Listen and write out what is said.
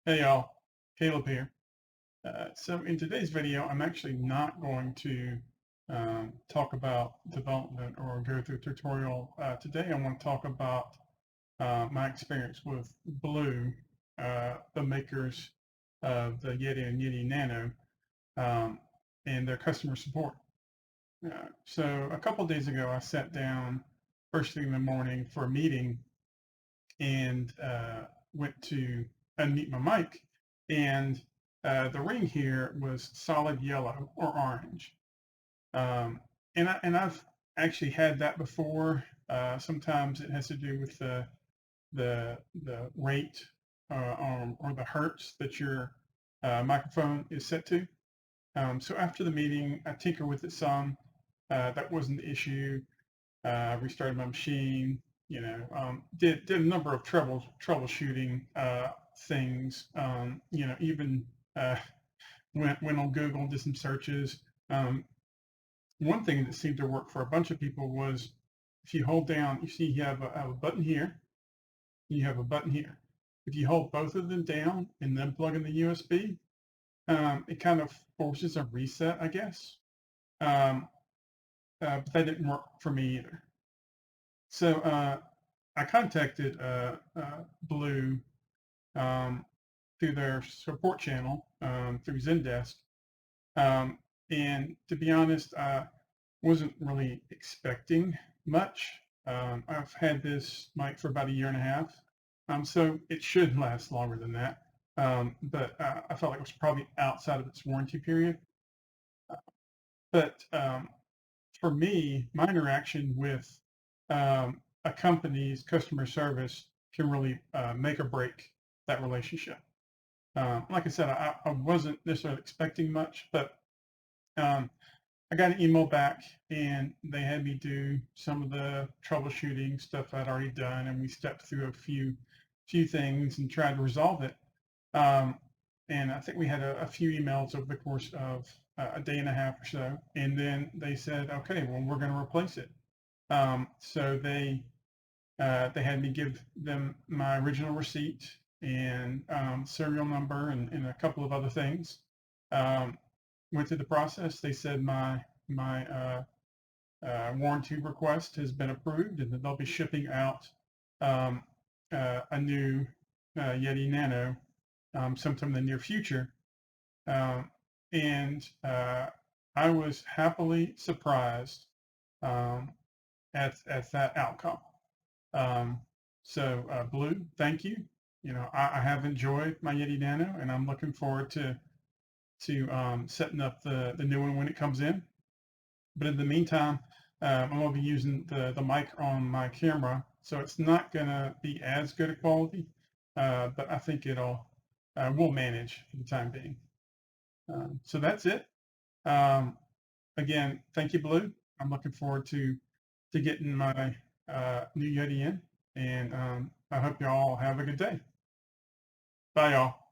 Hey y'all, Caleb here. So in today's video, I'm actually not going to talk about development or go through a tutorial. Today I want to talk about my experience with Blue, the makers of the Yeti and Yeti Nano, um, and their customer support. So a couple days ago, I sat down first thing in the morning for a meeting and went to unmute my mic, and the ring here was solid yellow or orange. Um, I've actually had that before. Sometimes it has to do with the rate or the hertz that your microphone is set to. So after the meeting, I tinkered with it some. That wasn't the issue. Restarted my machine, did a number of troubleshooting things, even uh, went on Google, did some searches. One thing that seemed to work for a bunch of people was if you hold down, you see you have a button here, you have a button here. If you hold both of them down and then plug in the USB, it kind of forces a reset, I guess. But that didn't work for me either. So I contacted Blue um, through their support channel through Zendesk. Um, and to be honest, I wasn't really expecting much. I've had this mic for about a year and a half, so it should last longer than that. But I felt like it was probably outside of its warranty period. But for me, my interaction with a company's customer service can really make or break that relationship. Like I said, I wasn't necessarily expecting much, but um, I got an email back and they had me do some of the troubleshooting stuff I'd already done, and we stepped through a few things and tried to resolve it. Um, and I think we had a few emails over the course of a day and a half or so, and then they said, "Okay, well, we're going to replace it." So they had me give them my original receipt and serial number and a couple of other things. Um, Went through the process. They said my warranty request has been approved and that they'll be shipping out um, a new Yeti Nano sometime in the near future. Um, and I was happily surprised um, at that outcome. Um, Blue, thank you. I have enjoyed my Yeti Nano, and I'm looking forward to setting up the new one when it comes in. But in the meantime, I'm going to be using the mic on my camera, so it's not going to be as good a quality, but I think we'll manage for the time being. So that's it. Um, Again, thank you, Blue. I'm looking forward to getting my new Yeti in, and I hope you all have a good day. Bye, y'all.